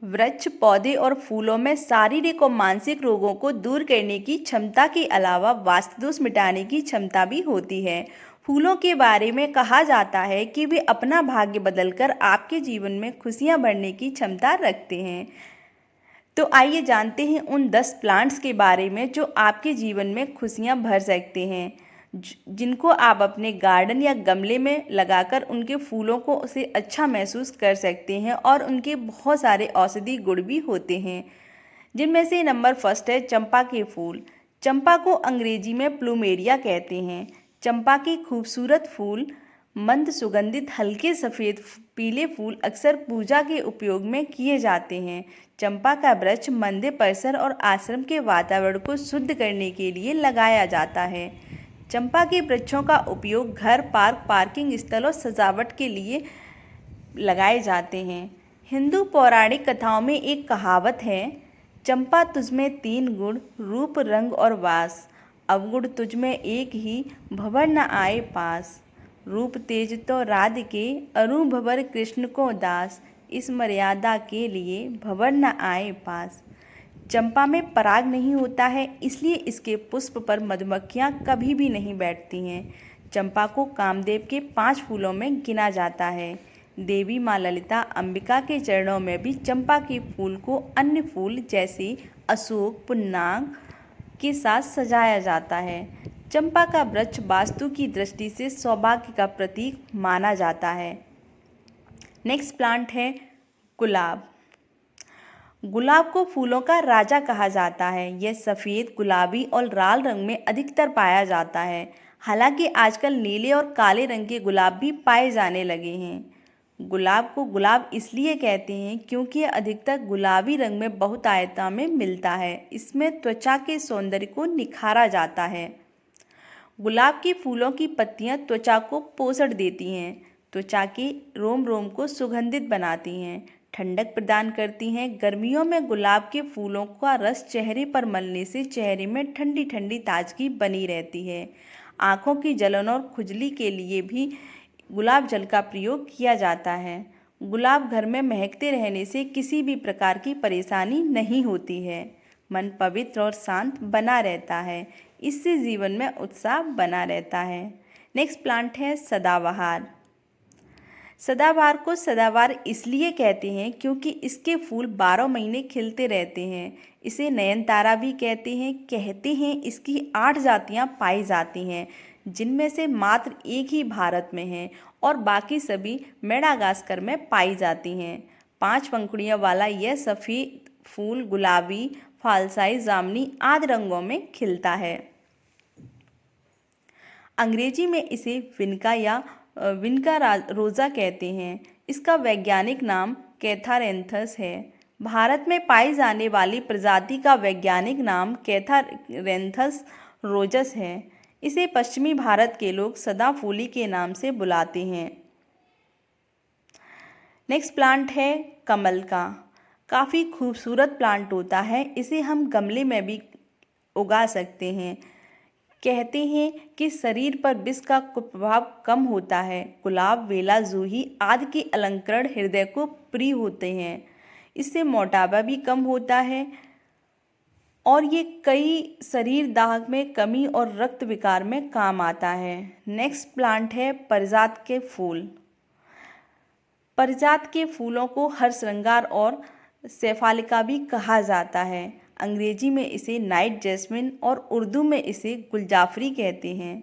वृक्ष, पौधे और फूलों में शारीरिक और मानसिक रोगों को दूर करने की क्षमता के अलावा वास्तु दोष मिटाने की क्षमता भी होती है। फूलों के बारे में कहा जाता है कि वे अपना भाग्य बदलकर आपके जीवन में खुशियां भरने की क्षमता रखते हैं। तो आइए जानते हैं उन 10 प्लांट्स के बारे में जो आपके जीवन में खुशियां भर सकते हैं, जिनको आप अपने गार्डन या गमले में लगाकर उनके फूलों को उसे अच्छा महसूस कर सकते हैं और उनके बहुत सारे औषधि गुण भी होते हैं। जिनमें से नंबर फर्स्ट है चंपा के फूल। चंपा को अंग्रेजी में प्लूमेरिया कहते हैं। चंपा के खूबसूरत फूल मंद सुगंधित हल्के सफ़ेद पीले फूल अक्सर पूजा के उपयोग में किए जाते हैं। चंपा का वृक्ष मंदिर परिसर और आश्रम के वातावरण को शुद्ध करने के लिए लगाया जाता है। चंपा के वृक्षों का उपयोग घर, पार्क, पार्किंग स्थल और सजावट के लिए लगाए जाते हैं। हिंदू पौराणिक कथाओं में एक कहावत है, चंपा तुझमें 3 गुण, रूप, रंग और वास। अवगुण तुझमें एक ही, भंवर न आए पास। रूप तेज तो राधिके, अरु भंवर कृष्ण को दास। इस मर्यादा के लिए भंवर न आए पास। चंपा में पराग नहीं होता है, इसलिए इसके पुष्प पर मधुमक्खियाँ कभी भी नहीं बैठती हैं। चंपा को कामदेव के 5 फूलों में गिना जाता है। देवी माँ ललिता अंबिका के चरणों में भी चंपा के फूल को अन्य फूल जैसे अशोक, पुन्नाग के साथ सजाया जाता है। चंपा का वृक्ष वास्तु की दृष्टि से सौभाग्य का प्रतीक माना जाता है। नेक्स्ट प्लांट है गुलाब। गुलाब को फूलों का राजा कहा जाता है। यह सफ़ेद, गुलाबी और लाल रंग में अधिकतर पाया जाता है। हालांकि आजकल नीले और काले रंग के गुलाब भी पाए जाने लगे हैं। गुलाब को गुलाब इसलिए कहते हैं क्योंकि यह अधिकतर गुलाबी रंग में बहुतायता में मिलता है। इसमें त्वचा के सौंदर्य को निखारा जाता है। गुलाब के फूलों की पत्तियां त्वचा को पोषण देती हैं, त्वचा के रोम रोम को सुगंधित बनाती हैं, ठंडक प्रदान करती हैं। गर्मियों में गुलाब के फूलों का रस चेहरे पर मलने से चेहरे में ठंडी ठंडी ताजगी बनी रहती है। आँखों की जलन और खुजली के लिए भी गुलाब जल का प्रयोग किया जाता है। गुलाब घर में महकते रहने से किसी भी प्रकार की परेशानी नहीं होती है। मन पवित्र और शांत बना रहता है। इससे जीवन में उत्साह बना रहता है। नेक्स्ट प्लांट है सदाबहार। सदाबहार को सदाबहार इसलिए कहते हैं क्योंकि इसके फूल 12 महीने खिलते रहते हैं। इसे नयनतारा भी कहते हैं इसकी 8 जातियां पाई जाती हैं, जिनमें से मात्र एक ही भारत में है और बाकी सभी मेडागास्कर में पाई जाती हैं। 5 पंखुड़ियों वाला यह सफ़ेद फूल गुलाबी, फालसाई, जामुनी आदि रंगों में खिलता है। अंग्रेजी में इसे विनका रोज़ा कहते हैं। इसका वैज्ञानिक नाम कैथारेंथस है। भारत में पाई जाने वाली प्रजाति का वैज्ञानिक नाम कैथारेंथस रोजस है। इसे पश्चिमी भारत के लोग सदाफूली के नाम से बुलाते हैं। नेक्स्ट प्लांट है कमल का। काफ़ी खूबसूरत प्लांट होता है। इसे हम गमले में भी उगा सकते हैं। कहते हैं कि शरीर पर विष का कुप्रभाव कम होता है। गुलाब, बेला, जूही आदि के अलंकरण हृदय को प्रिय होते हैं। इससे मोटापा भी कम होता है और ये कई शरीर दाह में कमी और रक्त विकार में काम आता है। नेक्स्ट प्लांट है पारिजात के फूल। पारिजात के फूलों को हर श्रृंगार और शेफालिका भी कहा जाता है। अंग्रेजी में इसे नाइट जैस्मिन और उर्दू में इसे गुलजाफरी कहते हैं।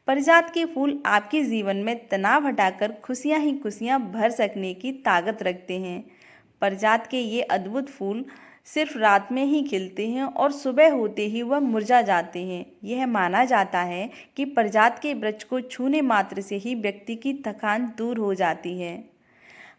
पारिजात के फूल आपके जीवन में तनाव हटाकर खुशियां ही खुशियां भर सकने की ताकत रखते हैं। पारिजात के ये अद्भुत फूल सिर्फ रात में ही खिलते हैं और सुबह होते ही वह मुरझा जाते हैं। यह माना जाता है कि पारिजात के वृक्ष को छूने मात्र से ही व्यक्ति की थकान दूर हो जाती है।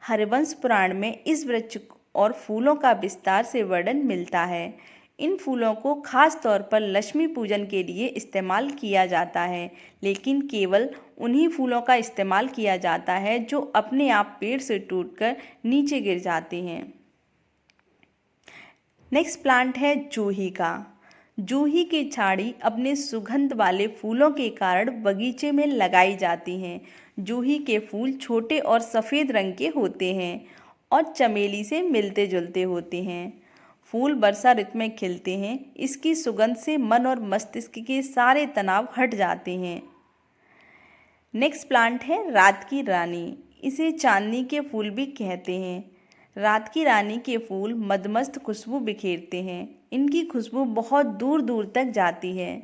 हरिवंश पुराण में इस वृक्ष और फूलों का विस्तार से वर्णन मिलता है। इन फूलों को खास तौर पर लक्ष्मी पूजन के लिए इस्तेमाल किया जाता है, लेकिन केवल उन्हीं फूलों का इस्तेमाल किया जाता है जो अपने आप पेड़ से टूटकर नीचे गिर जाते हैं। नेक्स्ट प्लांट है जूही का। जूही की छाड़ी अपने सुगंध वाले फूलों के कारण बगीचे में लगाई जाती हैं। जूही के फूल छोटे और सफ़ेद रंग के होते हैं और चमेली से मिलते जुलते होते हैं। फूल वर्षा ऋतु में खिलते हैं। इसकी सुगंध से मन और मस्तिष्क के सारे तनाव हट जाते हैं। नेक्स्ट प्लांट है रात की रानी। इसे चांदनी के फूल भी कहते हैं। रात की रानी के फूल मदमस्त खुशबू बिखेरते हैं। इनकी खुशबू बहुत दूर दूर तक जाती है।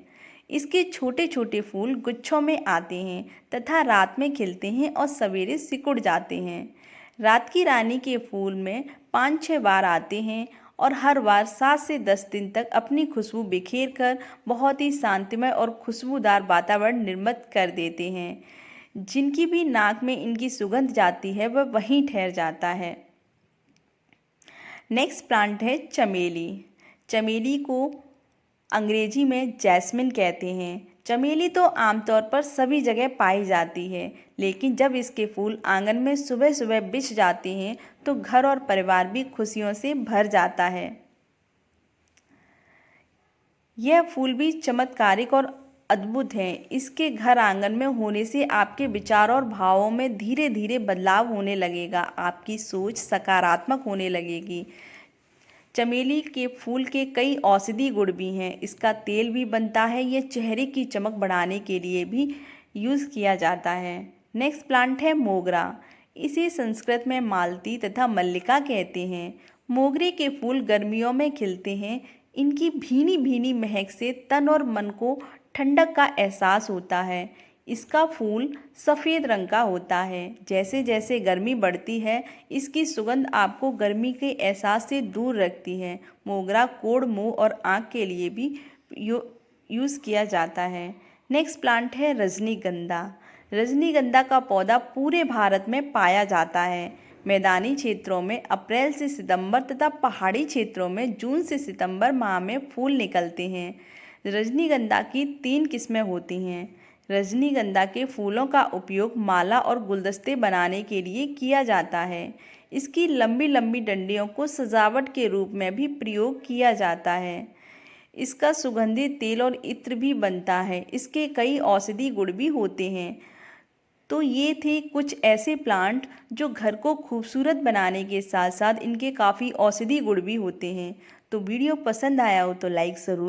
इसके छोटे छोटे फूल गुच्छों में आते हैं तथा रात में खिलते हैं और सवेरे सिकुड़ जाते हैं। रात की रानी के फूल में 5-6 बार आते हैं और हर बार 7 से 10 दिन तक अपनी खुशबू बिखेर कर बहुत ही शांतिमय और खुशबूदार वातावरण निर्मित कर देते हैं। जिनकी भी नाक में इनकी सुगंध जाती है वह वहीं ठहर जाता है। नेक्स्ट प्लांट है चमेली। चमेली को अंग्रेजी में जैस्मिन कहते हैं। चमेली तो आमतौर पर सभी जगह पाई जाती है, लेकिन जब इसके फूल आंगन में सुबह सुबह बिछ जाते हैं तो घर और परिवार भी खुशियों से भर जाता है। यह फूल भी चमत्कारिक और अद्भुत है। इसके घर आंगन में होने से आपके विचार और भावों में धीरे धीरे बदलाव होने लगेगा। आपकी सोच सकारात्मक होने लगेगी। चमेली के फूल के कई औषधि गुण भी हैं। इसका तेल भी बनता है। यह चेहरे की चमक बढ़ाने के लिए भी यूज़ किया जाता है। नेक्स्ट प्लांट है मोगरा। इसे संस्कृत में मालती तथा मल्लिका कहते हैं। मोगरे के फूल गर्मियों में खिलते हैं। इनकी भीनी भीनी महक से तन और मन को ठंडक का एहसास होता है। इसका फूल सफ़ेद रंग का होता है। जैसे जैसे गर्मी बढ़ती है इसकी सुगंध आपको गर्मी के एहसास से दूर रखती है। मोगरा कोढ़, मुंह और आँख के लिए भी यूज़ किया जाता है। नेक्स्ट प्लांट है रजनीगंधा। रजनीगंधा का पौधा पूरे भारत में पाया जाता है। मैदानी क्षेत्रों में अप्रैल से सितंबर तथा पहाड़ी क्षेत्रों में जून से सितंबर माह में फूल निकलते हैं। रजनीगंधा की 3 किस्में होती हैं। रजनीगंधा के फूलों का उपयोग माला और गुलदस्ते बनाने के लिए किया जाता है। इसकी लंबी लंबी डंडियों को सजावट के रूप में भी प्रयोग किया जाता है। इसका सुगंधित तेल और इत्र भी बनता है। इसके कई औषधि गुण भी होते हैं। तो ये थे कुछ ऐसे प्लांट जो घर को खूबसूरत बनाने के साथ साथ इनके काफ़ी औषधि गुण भी होते हैं। तो वीडियो पसंद आया हो तो लाइक ज़रूर